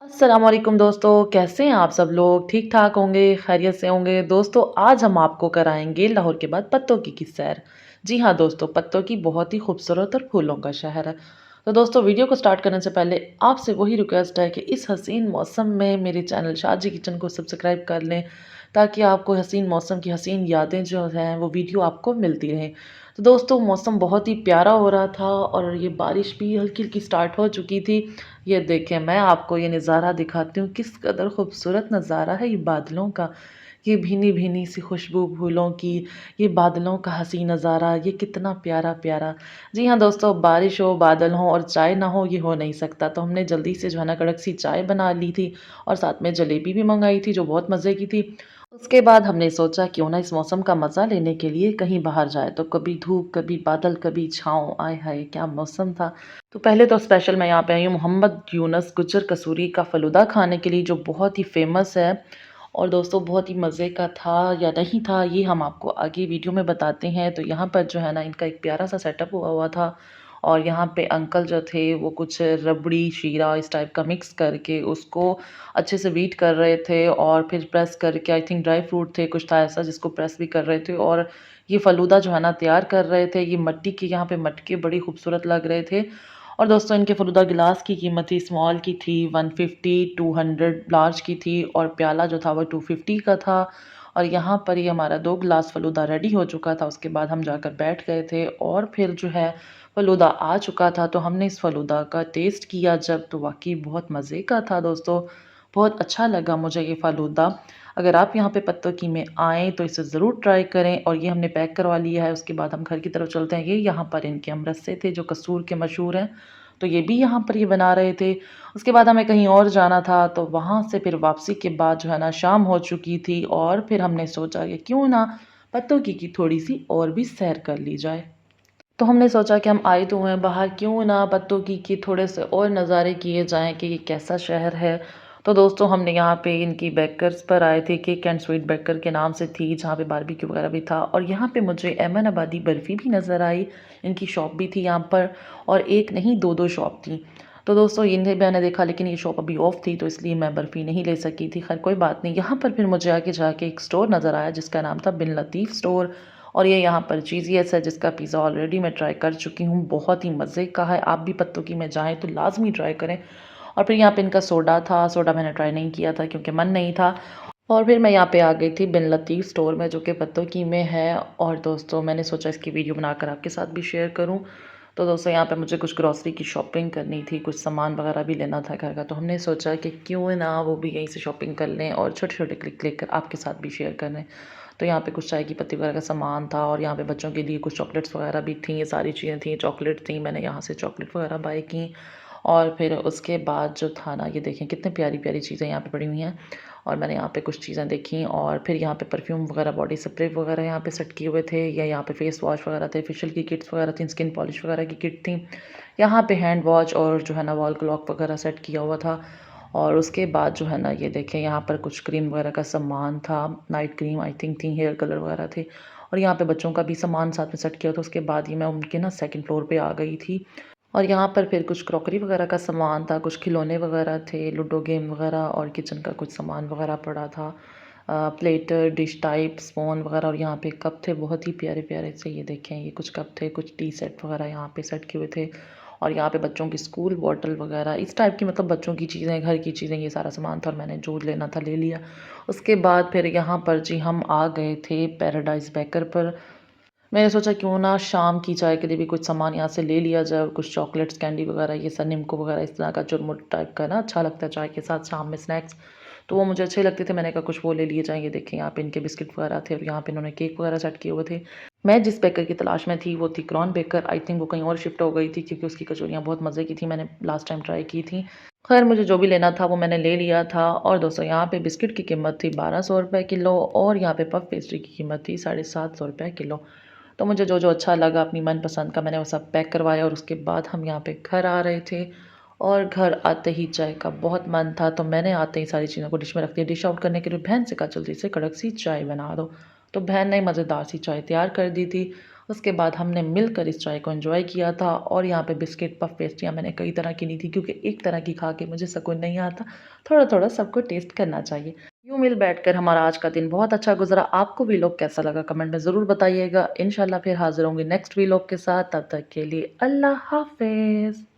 अस्सलाम वालेकुम दोस्तों, कैसे हैं आप सब लोग? ठीक-ठाक होंगे, खैरियत से होंगे। दोस्तों, आज हम आपको कराएँगे लाहौर के बाद पत्तों की सैर। जी हाँ दोस्तों, पत्तों की बहुत ही खूबसूरत और फूलों का शहर है। तो दोस्तों, वीडियो को स्टार्ट करने से पहले आपसे वही रिक्वेस्ट है कि इस हसीन मौसम में मेरे चैनल शाजी किचन को सब्सक्राइब कर लें, ताकि आपको हसीन मौसम की हसीन यादें जो हैं, वो वीडियो आपको मिलती रहें। तो दोस्तों, मौसम बहुत ही प्यारा हो रहा था और ये बारिश भी हल्की-हल्की स्टार्ट हो चुकी थी। ये देखें, मैं आपको ये नज़ारा दिखाती हूँ, किस कदर खूबसूरत नज़ारा है ये बादलों का। ये भीनी-भीनी सी खुशबू फूलों की, ये बादलों का हँसी नज़ारा, ये कितना प्यारा-प्यारा। जी हाँ दोस्तों, बारिश हो, बादल हों और चाय ना हो, ये हो नहीं सकता। तो हमने जल्दी से जो है ना कड़क सी चाय बना ली थी और साथ में जलेबी भी मँगाई थी, जो बहुत मज़े की थी। उसके बाद हमने सोचा क्यों ना इस मौसम का मज़ा लेने के लिए कहीं बाहर जाएँ। तो कभी धूप, कभी बादल, कभी छाँव, आय हाय! क्या मौसम था। तो पहले तो स्पेशल मैं यहाँ पे आई हूँ मोहम्मद यूनुस गुज्जर कसूरी का फ़लूदा खाने के लिए, जो बहुत ही फ़ेमस है और दोस्तों बहुत ही मज़े का था या नहीं था, ये हम आपको आगे वीडियो में बताते हैं। तो यहाँ पर जो है ना इनका एक प्यारा-सा सेटअप हुआ हुआ था और यहाँ पे अंकल जो थे वो कुछ रबड़ी, शीरा इस टाइप का मिक्स करके उसको अच्छे से बीट कर रहे थे और फिर प्रेस करके आई थिंक ड्राई फ्रूट थे, कुछ था ऐसा जिसको प्रेस भी कर रहे थे और ये फ़लूदा जो है ना तैयार कर रहे थे। ये मिट्टी के यहाँ पे मटके बड़ी खूबसूरत लग रहे थे और दोस्तों इनके फ़लूदा गिलास की कीमत थी स्मॉल की थी 150, 200 लार्ज की थी और प्याला जो था वो 250 का था। और यहाँ पर ही हमारा 2 गिलास फ़लूदा रेडी हो चुका था। उसके बाद हम जाकर बैठ गए थे और फिर जो है फ़लूदा आ चुका था, तो हमने इस फ़लूदा का टेस्ट किया जब, तो वाक़ई बहुत मज़े का था दोस्तों। बहुत अच्छा लगा मुझे ये फ़लूदा। अगर आप यहाँ पे पत्तों में आएँ तो इसे ज़रूर ट्राई करें और ये हमने पैक करवा लिया है। उसके बाद हम घर की तरफ चलते हैं। ये यहाँ पर इनके अमरस्से थे जो कसूर के मशहूर हैं, तो ये भी यहाँ पर ये बना रहे थे। उसके बाद हमें कहीं और जाना था, तो वहाँ से फिर वापसी के बाद जो है ना शाम हो चुकी थी और फिर हमने सोचा कि क्यों ना पत्तों की थोड़ी-सी और भी सैर कर ली जाए। तो हमने सोचा कि हम आए तो हुए हैं बाहर, क्यों ना पत्तों की थोड़े से और नज़ारे किए जाएँ कि ये कैसा शहर है। तो दोस्तों हमने यहाँ पे इनकी बेकर्स पर आए थे, केक एंड स्वीट बेकर के नाम से थी, जहाँ पे बारबेक्यू वगैरह भी था और यहाँ पे मुझे अहमद आबादी बर्फ़ी भी नज़र आई। इनकी शॉप भी थी यहाँ पर और एक नहीं 2-2 शॉप थी। तो दोस्तों इन्हें मैंने देखा लेकिन ये शॉप अभी ऑफ थी, तो इसलिए मैं बर्फ़ी नहीं ले सकी थी। ख़ैर कोई बात नहीं। यहाँ पर फिर मुझे आगे जाके एक स्टोर नज़र आया जिसका नाम था बिन लतीफ़ स्टोर और ये यहाँ पर चीज़ियस है जिसका पिज़्ज़ा ऑलरेडी मैं ट्राई कर चुकी हूँ, बहुत ही मज़े का है। आप भी पत्तों में जाएँ तो लाज़मी ट्राई करें। और फिर यहाँ पे इनका सोडा था, सोडा मैंने ट्राई नहीं किया था क्योंकि मन नहीं था। और फिर मैं यहाँ पे आ गई थी बिन लतीफ़ स्टोर में जो कि पत्तों में है और दोस्तों मैंने सोचा इसकी वीडियो बनाकर आपके साथ भी शेयर करूँ। तो दोस्तों यहाँ पे मुझे कुछ ग्रॉसरी की शॉपिंग करनी थी, कुछ सामान वगैरह भी लेना था घर का, तो हमने सोचा कि क्यों ना वो भी यहीं से शॉपिंग कर लें और छोटे-छोटे क्लिक लेकर आपके साथ भी शेयर कर लें। तो यहाँ पे कुछ चाय की पत्ती वगैरह का सामान था और यहाँ पे बच्चों के लिए कुछ चॉकलेट्स वगैरह भी थी, ये सारी चीज़ें थी, चॉकलेट थी, मैंने यहाँ से चॉकलेट वगैरह बाय की। और फिर उसके बाद जो था ना ये देखें कितनी प्यारी-प्यारी चीज़ें यहाँ पे पड़ी हुई हैं और मैंने यहाँ पे कुछ चीज़ें देखी और फिर यहाँ पे परफ्यूम वगैरह, बॉडी स्प्रे वगैरह यहाँ पे सेट किए हुए थे या यहाँ पे फेस वॉश वगैरह थे, फेशियल की किट्स वगैरह थी, स्किन पॉलिश वगैरह की किट थी। यहाँ पे हैंड वॉश और जो है ना वॉल क्लॉक वगैरह सेट किया हुआ था और उसके बाद जो है ना ये देखें यहाँ पर कुछ क्रीम वगैरह का सामान था, नाइट क्रीम आई थिंक थी, हेयर कलर वगैरह थे और यहाँ पे बच्चों का भी सामान साथ में सेट किया था। उसके बाद ही मैं उनके ना सेकंड फ्लोर पे आ गई थी और यहाँ पर फिर कुछ क्रॉकरी वगैरह का सामान था, कुछ खिलौने वगैरह थे, लूडो गेम वगैरह और किचन का कुछ सामान वगैरह पड़ा था। प्लेट, डिश टाइप, स्पून वगैरह और यहाँ पे कप थे बहुत ही प्यारे-प्यारे से। ये देखें ये कुछ कप थे, कुछ टी सेट वगैरह यहाँ पे सेट किए हुए थे और यहाँ पे बच्चों की स्कूल बॉटल वगैरह इस टाइप की, मतलब बच्चों की चीज़ें, घर की चीज़ें, ये सारा सामान था और मैंने जो लेना था ले लिया। उसके बाद फिर यहाँ पर जी हम आ गए थे पैराडाइज़ बेकर पर। मैंने सोचा क्यों ना शाम की चाय के लिए भी कुछ सामान यहाँ से ले लिया जाए, कुछ चॉकलेट्स, कैंडी वगैरह, ये सब निम्को वगैरह इस तरह का चुरमुट टाइप का ना अच्छा लगता है चाय के साथ शाम में स्नैक्स, तो वो मुझे अच्छे लगते थे। मैंने कहा कुछ वो ले लिए जाएँ। ये देखें यहाँ पे इनके बिस्किट वगैरह थे और यहाँ पे इन्होंने केक वगैरह सेट किए हुए थे। मैं जिस बेकर की तलाश में थी वो थी क्रॉन बेकर, आई थिंक वो कहीं और शिफ्ट हो गई थी क्योंकि उसकी कचौरियाँ बहुत मज़े की थी, मैंने लास्ट टाइम ट्राई की थी। खैर मुझे जो भी लेना था वो मैंने ले लिया था और दोस्तों यहाँ पे बिस्किट की कीमत थी 1200 रुपए किलो और यहाँ पे पफ पेस्ट्री की कीमत थी 750 रुपए किलो। तो मुझे जो-जो अच्छा लगा अपनी मनपसंद का मैंने वो सब पैक करवाया और उसके बाद हम यहाँ पे घर आ रहे थे और घर आते ही चाय का बहुत मन था, तो मैंने आते ही सारी चीज़ों को डिश में रख दिया। डिश आउट करने के लिए बहन से कहा जल्दी से कड़क सी चाय बना दो, तो बहन ने मज़ेदार सी चाय तैयार कर दी थी। उसके बाद हमने मिलकर इस चाय को एन्जॉय किया था और यहाँ पे बिस्किट, पफ, पेस्ट्रियाँ मैंने कई तरह की ली थी क्योंकि एक तरह की खा के मुझे सुकून नहीं आता, थोड़ा-थोड़ा सबको टेस्ट करना चाहिए। यूँ मिल बैठकर हमारा आज का दिन बहुत अच्छा गुज़रा, आपको व्लॉग कैसा लगा कमेंट में ज़रूर बताइएगा। इंशाल्लाह फिर हाज़िर होंगे नेक्स्ट व्लॉग के साथ, तब तक के लिए अल्लाह हाफ़िज़।